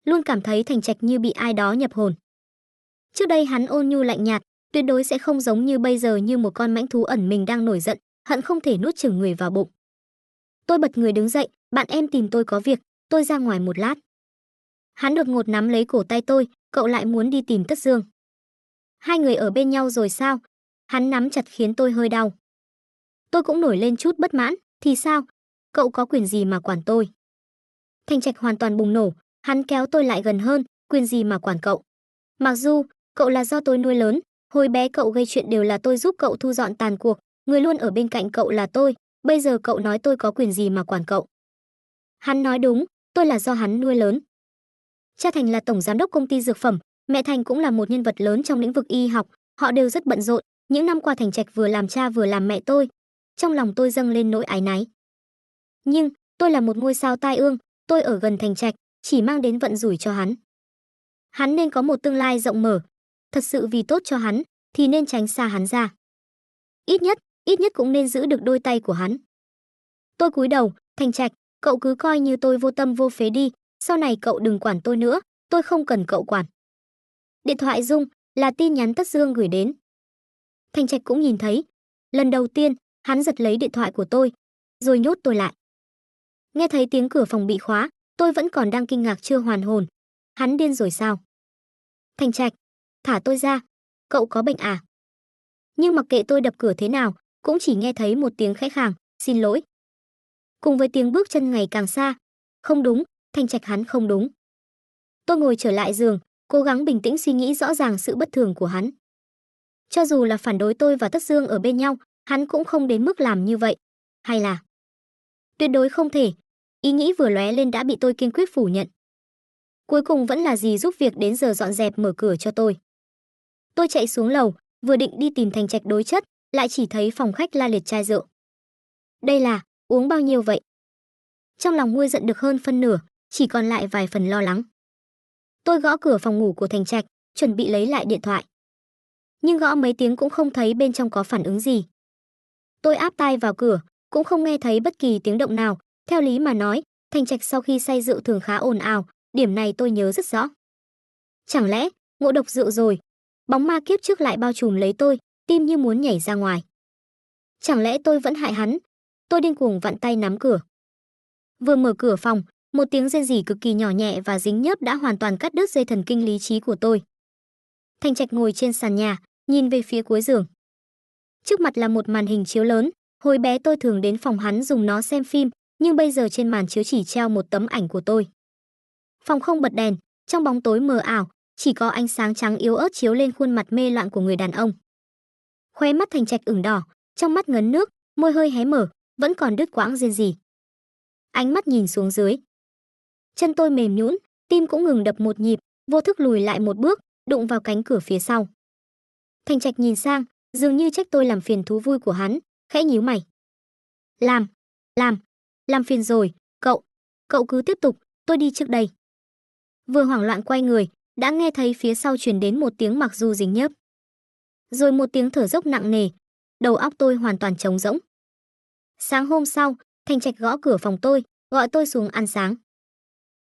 Luôn cảm thấy Thành Trạch như bị ai đó nhập hồn. Trước đây hắn ôn nhu lạnh nhạt, tuyệt đối sẽ không giống như bây giờ như một con mãnh thú ẩn mình đang nổi giận, hận không thể nuốt chửng người vào bụng. Tôi bật người đứng dậy, bạn em tìm tôi có việc, tôi ra ngoài một lát. Hắn đột ngột nắm lấy cổ tay tôi, cậu lại muốn đi tìm Tất Dương. Hai người ở bên nhau rồi sao? Hắn nắm chặt khiến tôi hơi đau. Tôi cũng nổi lên chút bất mãn, thì sao? Cậu có quyền gì mà quản tôi? Thành Trạch hoàn toàn bùng nổ, hắn kéo tôi lại gần hơn, quyền gì mà quản cậu? Mặc dù, cậu là do tôi nuôi lớn, hồi bé cậu gây chuyện đều là tôi giúp cậu thu dọn tàn cuộc, người luôn ở bên cạnh cậu là tôi, bây giờ cậu nói tôi có quyền gì mà quản cậu? Hắn nói đúng, tôi là do hắn nuôi lớn. Cha Thành là tổng giám đốc công ty dược phẩm, mẹ Thành cũng là một nhân vật lớn trong lĩnh vực y học, họ đều rất bận rộn, những năm qua Thành Trạch vừa làm cha vừa làm mẹ tôi. Trong lòng tôi dâng lên nỗi áy náy. Nhưng, tôi là một ngôi sao tai ương, tôi ở gần Thành Trạch, chỉ mang đến vận rủi cho hắn. Hắn nên có một tương lai rộng mở, thật sự vì tốt cho hắn, thì nên tránh xa hắn ra. Ít nhất cũng nên giữ được đôi tay của hắn. Tôi cúi đầu, Thành Trạch, cậu cứ coi như tôi vô tâm vô phế đi, sau này cậu đừng quản tôi nữa, tôi không cần cậu quản. Điện thoại rung, là tin nhắn Tất Dương gửi đến. Thành Trạch cũng nhìn thấy. Lần đầu tiên, hắn giật lấy điện thoại của tôi, rồi nhốt tôi lại. Nghe thấy tiếng cửa phòng bị khóa, tôi vẫn còn đang kinh ngạc chưa hoàn hồn. Hắn điên rồi sao? Thành Trạch, thả tôi ra, cậu có bệnh à? Nhưng mặc kệ tôi đập cửa thế nào, cũng chỉ nghe thấy một tiếng khẽ khàng, xin lỗi. Cùng với tiếng bước chân ngày càng xa. Không đúng, Thành Trạch hắn không đúng. Tôi ngồi trở lại giường, cố gắng bình tĩnh suy nghĩ rõ ràng sự bất thường của hắn. Cho dù là phản đối tôi và Tất Dương ở bên nhau, hắn cũng không đến mức làm như vậy. Hay là... Tuyệt đối không thể. Ý nghĩ vừa lóe lên đã bị tôi kiên quyết phủ nhận. Cuối cùng vẫn là dì giúp việc đến giờ dọn dẹp mở cửa cho tôi. Tôi chạy xuống lầu, vừa định đi tìm Thành Trạch đối chất, lại chỉ thấy phòng khách la liệt chai rượu. Đây là, uống bao nhiêu vậy? Trong lòng nguôi giận được hơn phân nửa, chỉ còn lại vài phần lo lắng. Tôi gõ cửa phòng ngủ của Thành Trạch, chuẩn bị lấy lại điện thoại. Nhưng gõ mấy tiếng cũng không thấy bên trong có phản ứng gì. Tôi áp tai vào cửa, cũng không nghe thấy bất kỳ tiếng động nào. Theo lý mà nói, Thành Trạch sau khi say rượu thường khá ồn ào, điểm này tôi nhớ rất rõ. Chẳng lẽ, ngộ độc rượu rồi? Bóng ma kiếp trước lại bao trùm lấy tôi, tim như muốn nhảy ra ngoài. Chẳng lẽ tôi vẫn hại hắn? Tôi điên cuồng vặn tay nắm cửa. Vừa mở cửa phòng, một tiếng rên rỉ cực kỳ nhỏ nhẹ và dính nhớp đã hoàn toàn cắt đứt dây thần kinh lý trí của tôi. Thành Trạch ngồi trên sàn nhà, nhìn về phía cuối giường. Trước mặt là một màn hình chiếu lớn, hồi bé tôi thường đến phòng hắn dùng nó xem phim, nhưng bây giờ trên màn chiếu chỉ treo một tấm ảnh của tôi. Phòng không bật đèn, trong bóng tối mờ ảo, chỉ có ánh sáng trắng yếu ớt chiếu lên khuôn mặt mê loạn của người đàn ông. Khóe mắt Thành Trạch ửng đỏ, trong mắt ngấn nước, môi hơi hé mở, vẫn còn đứt quãng rên rỉ. Ánh mắt nhìn xuống dưới. Chân tôi mềm nhũn, tim cũng ngừng đập một nhịp, vô thức lùi lại một bước, đụng vào cánh cửa phía sau. Thành Trạch nhìn sang, dường như trách tôi làm phiền thú vui của hắn, khẽ nhíu mày. Làm phiền rồi, cậu cứ tiếp tục, tôi đi trước đây. Vừa hoảng loạn quay người, đã nghe thấy phía sau truyền đến một tiếng mặc dù dính nhớp. Rồi một tiếng thở dốc nặng nề, đầu óc tôi hoàn toàn trống rỗng. Sáng hôm sau, Thành Trạch gõ cửa phòng tôi, gọi tôi xuống ăn sáng.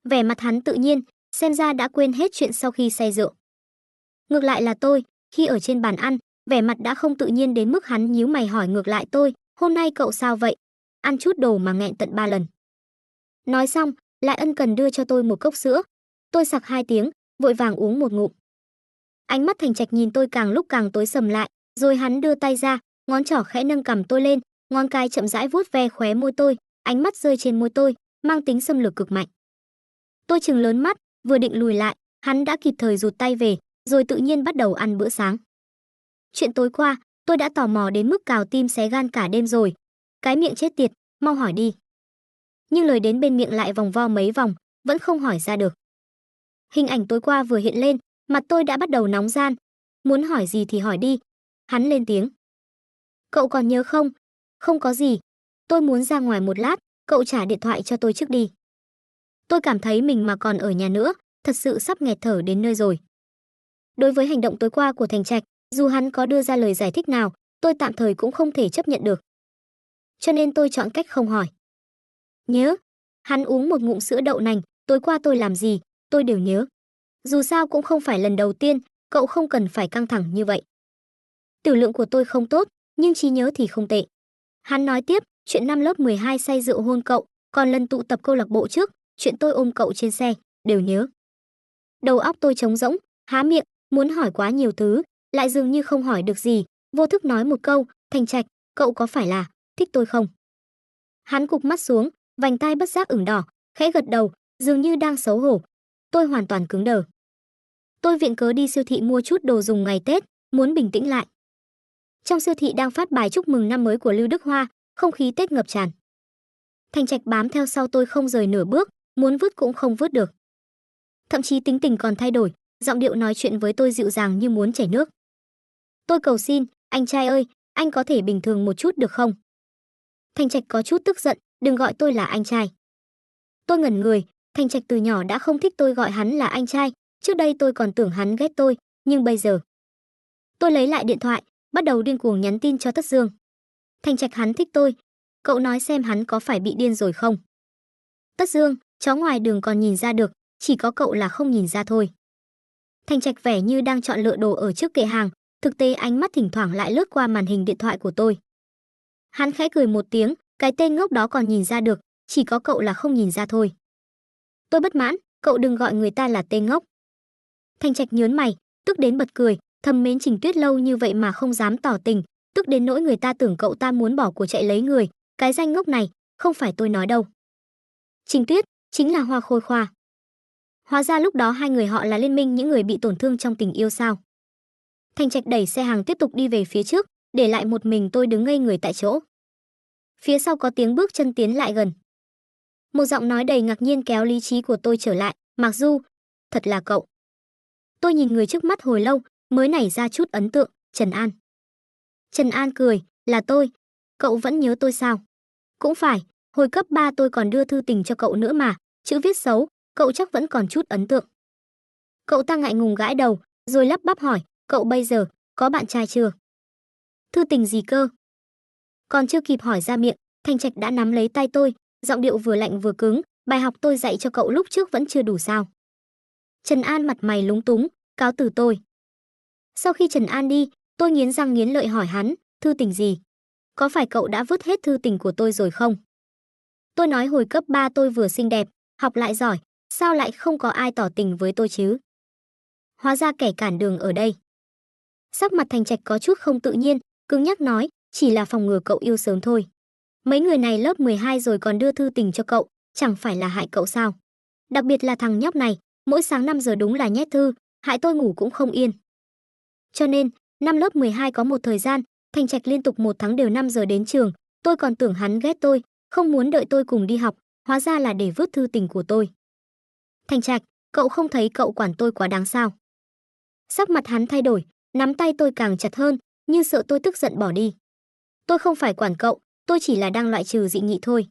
Vẻ mặt hắn tự nhiên, xem ra đã quên hết chuyện sau khi say rượu. Ngược lại là tôi, khi ở trên bàn ăn, vẻ mặt đã không tự nhiên đến mức hắn nhíu mày hỏi ngược lại tôi, hôm nay cậu sao vậy? Ăn chút đồ mà nghẹn tận 3 lần. Nói xong, lại ân cần đưa cho tôi một cốc sữa. Tôi sặc 2 tiếng, vội vàng uống một ngụm. Ánh mắt Thành Trạch nhìn tôi càng lúc càng tối sầm lại, rồi hắn đưa tay ra, ngón trỏ khẽ nâng cằm tôi lên, ngón cái chậm rãi vuốt ve khóe môi tôi, ánh mắt rơi trên môi tôi, mang tính xâm lược cực mạnh. Tôi trừng lớn mắt, vừa định lùi lại, hắn đã kịp thời rụt tay về, rồi tự nhiên bắt đầu ăn bữa sáng. Chuyện tối qua, tôi đã tò mò đến mức cào tim xé gan cả đêm rồi. Cái miệng chết tiệt, mau hỏi đi. Nhưng lời đến bên miệng lại vòng vo mấy vòng, vẫn không hỏi ra được. Hình ảnh tối qua vừa hiện lên, mặt tôi đã bắt đầu nóng ran. Muốn hỏi gì thì hỏi đi. Hắn lên tiếng. Cậu còn nhớ không? Không có gì. Tôi muốn ra ngoài một lát, cậu trả điện thoại cho tôi trước đi. Tôi cảm thấy mình mà còn ở nhà nữa, thật sự sắp nghẹt thở đến nơi rồi. Đối với hành động tối qua của Thành Trạch, dù hắn có đưa ra lời giải thích nào, tôi tạm thời cũng không thể chấp nhận được. Cho nên tôi chọn cách không hỏi. Nhớ. Hắn uống một ngụm sữa đậu nành, tối qua tôi làm gì, tôi đều nhớ. Dù sao cũng không phải lần đầu tiên, cậu không cần phải căng thẳng như vậy. Tiểu lượng của tôi không tốt, nhưng trí nhớ thì không tệ. Hắn nói tiếp, chuyện năm lớp 12 say rượu hôn cậu, còn lần tụ tập câu lạc bộ trước, chuyện tôi ôm cậu trên xe, đều nhớ. Đầu óc tôi trống rỗng, há miệng, muốn hỏi quá nhiều thứ, lại dường như không hỏi được gì, vô thức nói một câu, Thành Trạch, cậu có phải là thích tôi không? Hắn cụp mắt xuống, vành tai bất giác ửng đỏ, khẽ gật đầu, dường như đang xấu hổ. Tôi hoàn toàn cứng đờ. Tôi viện cớ đi siêu thị mua chút đồ dùng ngày Tết, muốn bình tĩnh lại. Trong siêu thị đang phát bài chúc mừng năm mới của Lưu Đức Hoa, không khí Tết ngập tràn. Thành Trạch bám theo sau tôi không rời nửa bước, muốn vứt cũng không vứt được. Thậm chí tính tình còn thay đổi, giọng điệu nói chuyện với tôi dịu dàng như muốn chảy nước. Tôi cầu xin, anh trai ơi, anh có thể bình thường một chút được không? Thành Trạch có chút tức giận, đừng gọi tôi là anh trai. Tôi ngẩn người, Thành Trạch từ nhỏ đã không thích tôi gọi hắn là anh trai, trước đây tôi còn tưởng hắn ghét tôi, nhưng bây giờ. Tôi lấy lại điện thoại, bắt đầu điên cuồng nhắn tin cho Tất Dương. Thành Trạch hắn thích tôi, cậu nói xem hắn có phải bị điên rồi không? Tất Dương, chó ngoài đường còn nhìn ra được, chỉ có cậu là không nhìn ra thôi. Thành Trạch vẻ như đang chọn lựa đồ ở trước kệ hàng, thực tế ánh mắt thỉnh thoảng lại lướt qua màn hình điện thoại của tôi. Hắn khẽ cười một tiếng, cái tên ngốc đó còn nhìn ra được, chỉ có cậu là không nhìn ra thôi. Tôi bất mãn, cậu đừng gọi người ta là tên ngốc. Thành Trạch nhớn mày, tức đến bật cười, thầm mến Trình Tuyết lâu như vậy mà không dám tỏ tình, tức đến nỗi người ta tưởng cậu ta muốn bỏ của chạy lấy người, cái danh ngốc này, không phải tôi nói đâu. Trình Tuyết, chính là Hoa Khôi Khoa. Hóa ra lúc đó hai người họ là liên minh những người bị tổn thương trong tình yêu sao? Thành Trạch đẩy xe hàng tiếp tục đi về phía trước, để lại một mình tôi đứng ngây người tại chỗ. Phía sau có tiếng bước chân tiến lại gần. Một giọng nói đầy ngạc nhiên kéo lý trí của tôi trở lại, Mạc Du, thật là cậu. Tôi nhìn người trước mắt hồi lâu, mới nảy ra chút ấn tượng, Trần An. Trần An cười, là tôi, cậu vẫn nhớ tôi sao? Cũng phải, hồi cấp 3 tôi còn đưa thư tình cho cậu nữa mà, chữ viết xấu, cậu chắc vẫn còn chút ấn tượng. Cậu ta ngại ngùng gãi đầu, rồi lắp bắp hỏi, cậu bây giờ, có bạn trai chưa? Thư tình gì cơ? Còn chưa kịp hỏi ra miệng, Thành Trạch đã nắm lấy tay tôi, giọng điệu vừa lạnh vừa cứng, bài học tôi dạy cho cậu lúc trước vẫn chưa đủ sao? Trần An mặt mày lúng túng, cáo từ tôi. Sau khi Trần An đi, tôi nghiến răng nghiến lợi hỏi hắn, thư tình gì? Có phải cậu đã vứt hết thư tình của tôi rồi không? Tôi nói hồi cấp 3 tôi vừa xinh đẹp, học lại giỏi, sao lại không có ai tỏ tình với tôi chứ? Hóa ra kẻ cản đường ở đây. Sắc mặt Thành Trạch có chút không tự nhiên, cứng nhắc nói, chỉ là phòng ngừa cậu yêu sớm thôi. Mấy người này lớp 12 rồi còn đưa thư tình cho cậu, chẳng phải là hại cậu sao? Đặc biệt là thằng nhóc này, mỗi sáng 5 giờ đúng là nhét thư, hại tôi ngủ cũng không yên. Cho nên, năm lớp 12 có một thời gian, Thành Trạch liên tục 1 tháng đều 5 giờ đến trường, tôi còn tưởng hắn ghét tôi, không muốn đợi tôi cùng đi học, hóa ra là để vứt thư tình của tôi. Thành Trạch, cậu không thấy cậu quản tôi quá đáng sao? Sắc mặt hắn thay đổi, nắm tay tôi càng chặt hơn, như sợ tôi tức giận bỏ đi. Tôi không phải quản cậu, tôi chỉ là đang loại trừ dị nghị thôi.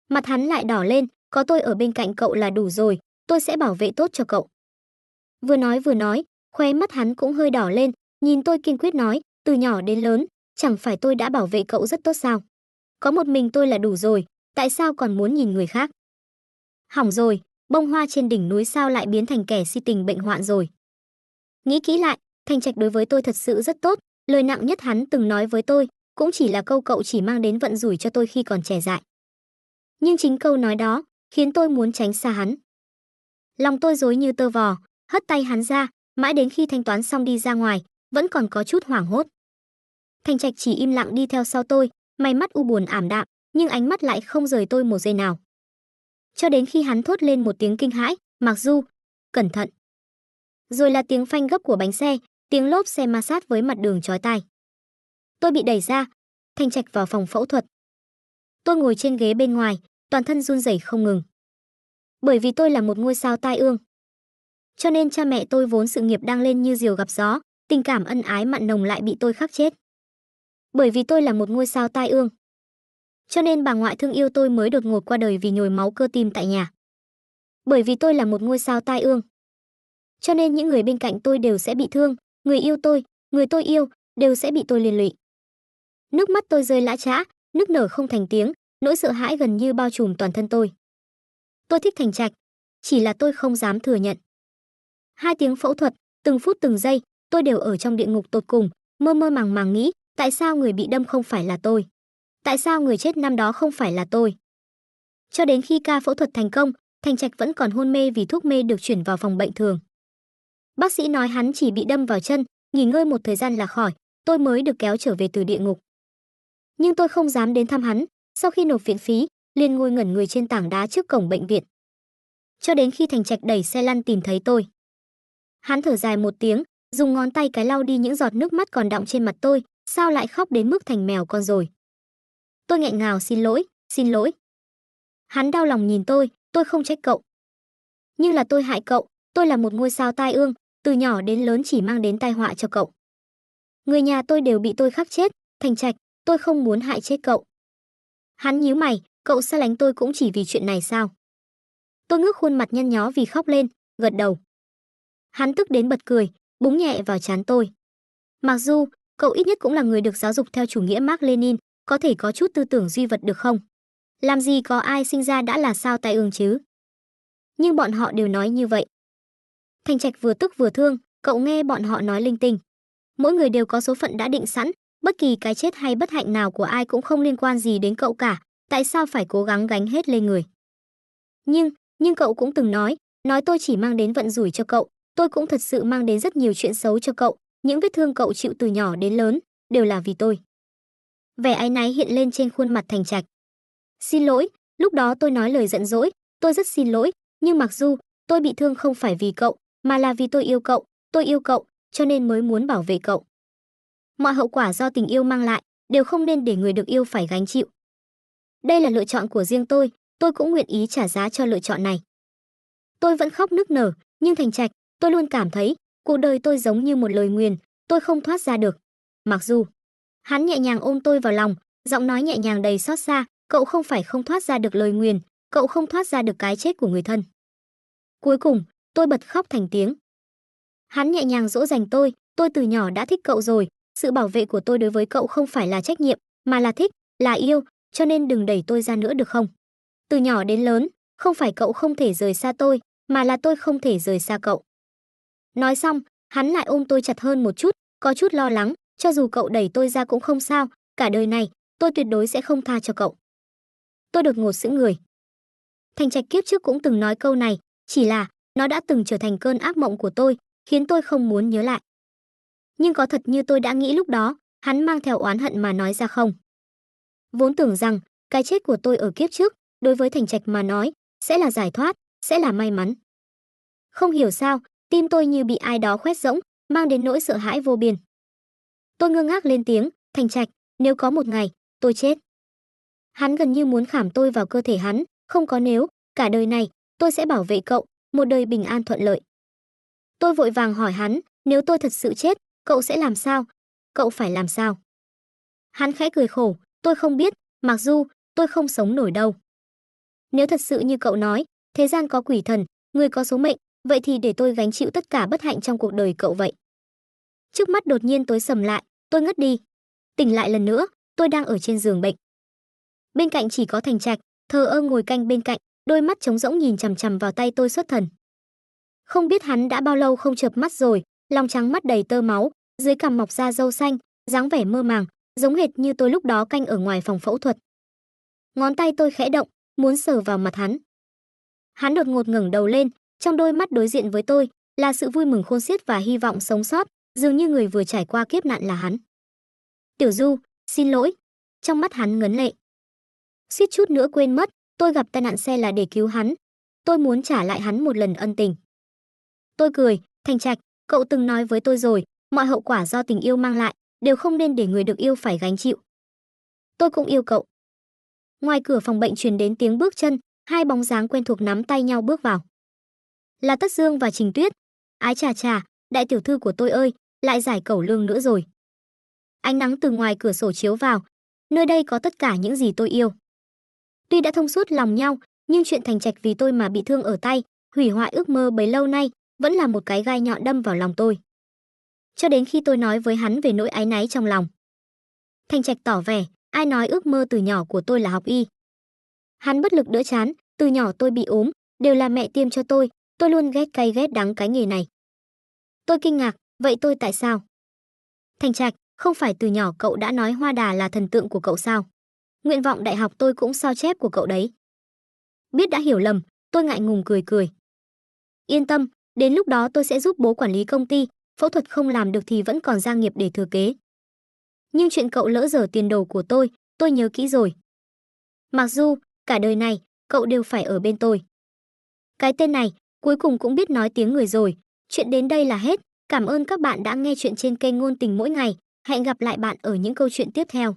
Mặt hắn lại đỏ lên, có tôi ở bên cạnh cậu là đủ rồi, tôi sẽ bảo vệ tốt cho cậu. Vừa nói, khóe mắt hắn cũng hơi đỏ lên, nhìn tôi kiên quyết nói, từ nhỏ đến lớn, chẳng phải tôi đã bảo vệ cậu rất tốt sao? Có một mình tôi là đủ rồi, tại sao còn muốn nhìn người khác? Hỏng rồi, bông hoa trên đỉnh núi sao lại biến thành kẻ si tình bệnh hoạn rồi? Nghĩ kỹ lại, Thành Trạch đối với tôi thật sự rất tốt, lời nặng nhất hắn từng nói với tôi, cũng chỉ là câu cậu chỉ mang đến vận rủi cho tôi khi còn trẻ dại. Nhưng chính câu nói đó, khiến tôi muốn tránh xa hắn. Lòng tôi rối như tơ vò, hất tay hắn ra, mãi đến khi thanh toán xong đi ra ngoài, vẫn còn có chút hoảng hốt. Thành Trạch chỉ im lặng đi theo sau tôi, mày mắt u buồn ảm đạm, nhưng ánh mắt lại không rời tôi một giây nào. Cho đến khi hắn thốt lên một tiếng kinh hãi, Mạc Du, cẩn thận. Rồi là tiếng phanh gấp của bánh xe, tiếng lốp xe ma sát với mặt đường chói tai. Tôi bị đẩy ra, Thành Trạch vào phòng phẫu thuật. Tôi ngồi trên ghế bên ngoài, toàn thân run rẩy không ngừng. Bởi vì tôi là một ngôi sao tai ương. Cho nên cha mẹ tôi vốn sự nghiệp đang lên như diều gặp gió, tình cảm ân ái mặn nồng lại bị tôi khắc chết. Bởi vì tôi là một ngôi sao tai ương. Cho nên bà ngoại thương yêu tôi mới đột ngột qua đời vì nhồi máu cơ tim tại nhà. Bởi vì tôi là một ngôi sao tai ương. Cho nên những người bên cạnh tôi đều sẽ bị thương, người yêu tôi, người tôi yêu, đều sẽ bị tôi liên lụy. Nước mắt tôi rơi lã chã, nức nở không thành tiếng, nỗi sợ hãi gần như bao trùm toàn thân tôi. Tôi thích Thành Trạch, chỉ là tôi không dám thừa nhận. 2 tiếng phẫu thuật, từng phút từng giây, tôi đều ở trong địa ngục tột cùng, mơ mơ màng màng nghĩ, tại sao người bị đâm không phải là tôi? Tại sao người chết năm đó không phải là tôi? Cho đến khi ca phẫu thuật thành công, Thành Trạch vẫn còn hôn mê vì thuốc mê được chuyển vào phòng bệnh thường. Bác sĩ nói hắn chỉ bị đâm vào chân, nghỉ ngơi một thời gian là khỏi, tôi mới được kéo trở về từ địa ngục. Nhưng tôi không dám đến thăm hắn, sau khi nộp viện phí, liền ngồi ngẩn người trên tảng đá trước cổng bệnh viện. Cho đến khi Thành Trạch đẩy xe lăn tìm thấy tôi. Hắn thở dài một tiếng, dùng ngón tay cái lau đi những giọt nước mắt còn đọng trên mặt tôi, sao lại khóc đến mức thành mèo con rồi. Tôi nghẹn ngào xin lỗi. Hắn đau lòng nhìn tôi không trách cậu. Nhưng là tôi hại cậu, tôi là một ngôi sao tai ương, từ nhỏ đến lớn chỉ mang đến tai họa cho cậu. Người nhà tôi đều bị tôi khắc chết, Thành Trạch, tôi không muốn hại chết cậu. Hắn nhíu mày, cậu xa lánh tôi cũng chỉ vì chuyện này sao? Tôi ngước khuôn mặt nhăn nhó vì khóc lên, gật đầu. Hắn tức đến bật cười, búng nhẹ vào trán tôi. Mặc dù, cậu ít nhất cũng là người được giáo dục theo chủ nghĩa Mác Lênin, có thể có chút tư tưởng duy vật được không? Làm gì có ai sinh ra đã là sao tai ương chứ? Nhưng bọn họ đều nói như vậy. Thành Trạch vừa tức vừa thương, cậu nghe bọn họ nói linh tinh. Mỗi người đều có số phận đã định sẵn, bất kỳ cái chết hay bất hạnh nào của ai cũng không liên quan gì đến cậu cả, tại sao phải cố gắng gánh hết lên người? Nhưng cậu cũng từng nói tôi chỉ mang đến vận rủi cho cậu, tôi cũng thật sự mang đến rất nhiều chuyện xấu cho cậu, những vết thương cậu chịu từ nhỏ đến lớn đều là vì tôi. Vẻ áy náy hiện lên trên khuôn mặt Thành Trạch. Xin lỗi, lúc đó tôi nói lời giận dỗi, tôi rất xin lỗi, nhưng mặc dù tôi bị thương không phải vì cậu, mà là vì tôi yêu cậu, cho nên mới muốn bảo vệ cậu. Mọi hậu quả do tình yêu mang lại đều không nên để người được yêu phải gánh chịu. Đây là lựa chọn của riêng tôi cũng nguyện ý trả giá cho lựa chọn này. Tôi vẫn khóc nức nở, nhưng Thành Trạch, tôi luôn cảm thấy cuộc đời tôi giống như một lời nguyền, tôi không thoát ra được. Mặc dù hắn nhẹ nhàng ôm tôi vào lòng, giọng nói nhẹ nhàng đầy xót xa, cậu không phải không thoát ra được lời nguyền, cậu không thoát ra được cái chết của người thân. Cuối cùng, tôi bật khóc thành tiếng. Hắn nhẹ nhàng dỗ dành tôi từ nhỏ đã thích cậu rồi, sự bảo vệ của tôi đối với cậu không phải là trách nhiệm, mà là thích, là yêu, cho nên đừng đẩy tôi ra nữa được không? Từ nhỏ đến lớn, không phải cậu không thể rời xa tôi, mà là tôi không thể rời xa cậu. Nói xong, hắn lại ôm tôi chặt hơn một chút, có chút lo lắng, cho dù cậu đẩy tôi ra cũng không sao, cả đời này, tôi tuyệt đối sẽ không tha cho cậu. Tôi đột ngột sững người. Thành Trạch kiếp trước cũng từng nói câu này, chỉ là nó đã từng trở thành cơn ác mộng của tôi, khiến tôi không muốn nhớ lại. Nhưng có thật như tôi đã nghĩ lúc đó, hắn mang theo oán hận mà nói ra không? Vốn tưởng rằng, cái chết của tôi ở kiếp trước, đối với Thành Trạch mà nói, sẽ là giải thoát, sẽ là may mắn. Không hiểu sao, tim tôi như bị ai đó khoét rỗng, mang đến nỗi sợ hãi vô biên. Tôi ngơ ngác lên tiếng, Thành Trạch, nếu có một ngày, tôi chết. Hắn gần như muốn khảm tôi vào cơ thể hắn, không có nếu, cả đời này, tôi sẽ bảo vệ cậu, một đời bình an thuận lợi. Tôi vội vàng hỏi hắn, nếu tôi thật sự chết, cậu sẽ làm sao? Cậu phải làm sao? Hắn khẽ cười khổ, tôi không biết, mặc dù tôi không sống nổi đâu. Nếu thật sự như cậu nói, thế gian có quỷ thần, người có số mệnh, vậy thì để tôi gánh chịu tất cả bất hạnh trong cuộc đời cậu vậy. Trước mắt đột nhiên tối sầm lại, tôi ngất đi. Tỉnh lại lần nữa, tôi đang ở trên giường bệnh. Bên cạnh chỉ có Thành Trạch, thờ ơ ngồi canh bên cạnh, đôi mắt trống rỗng nhìn chằm chằm vào tay tôi xuất thần. Không biết hắn đã bao lâu không chợp mắt rồi, lòng trắng mắt đầy tơ máu, dưới cằm mọc ra râu xanh, dáng vẻ mơ màng, giống hệt như tôi lúc đó canh ở ngoài phòng phẫu thuật. Ngón tay tôi khẽ động, muốn sờ vào mặt hắn. Hắn đột ngột ngẩng đầu lên, trong đôi mắt đối diện với tôi là sự vui mừng khôn xiết và hy vọng sống sót, dường như người vừa trải qua kiếp nạn là hắn. Tiểu Du, xin lỗi. Trong mắt hắn ngấn lệ. Suýt chút nữa quên mất, tôi gặp tai nạn xe là để cứu hắn. Tôi muốn trả lại hắn một lần ân tình. Tôi cười, Thành Trạch, cậu từng nói với tôi rồi, mọi hậu quả do tình yêu mang lại đều không nên để người được yêu phải gánh chịu. Tôi cũng yêu cậu. Ngoài cửa phòng bệnh truyền đến tiếng bước chân, hai bóng dáng quen thuộc nắm tay nhau bước vào. Là Tất Dương và Trình Tuyết. Ái chà chà, đại tiểu thư của tôi ơi, lại giải cẩu lương nữa rồi. Ánh nắng từ ngoài cửa sổ chiếu vào, nơi đây có tất cả những gì tôi yêu. Tuy đã thông suốt lòng nhau, nhưng chuyện Thành Trạch vì tôi mà bị thương ở tay, hủy hoại ước mơ bấy lâu nay, vẫn là một cái gai nhọn đâm vào lòng tôi. Cho đến khi tôi nói với hắn về nỗi áy náy trong lòng. Thành Trạch tỏ vẻ, ai nói ước mơ từ nhỏ của tôi là học y. Hắn bất lực đỡ chán, từ nhỏ tôi bị ốm, đều là mẹ tiêm cho tôi luôn ghét cay ghét đắng cái nghề này. Tôi kinh ngạc, vậy tôi tại sao? Thành Trạch, không phải từ nhỏ cậu đã nói Hoa Đà là thần tượng của cậu sao? Nguyện vọng đại học tôi cũng sao chép của cậu đấy. Biết đã hiểu lầm, Tôi ngại ngùng cười cười. Yên tâm, đến lúc đó tôi sẽ giúp bố quản lý công ty, phẫu thuật không làm được thì vẫn còn gia nghiệp để thừa kế. Nhưng chuyện cậu lỡ dở tiền đồ của tôi nhớ kỹ rồi. Mặc dù, cả đời này, cậu đều phải ở bên tôi. Cái tên này, cuối cùng cũng biết nói tiếng người rồi. Chuyện đến đây là hết. Cảm ơn các bạn đã nghe chuyện trên kênh Ngôn Tình Mỗi Ngày. Hẹn gặp lại bạn ở những câu chuyện tiếp theo.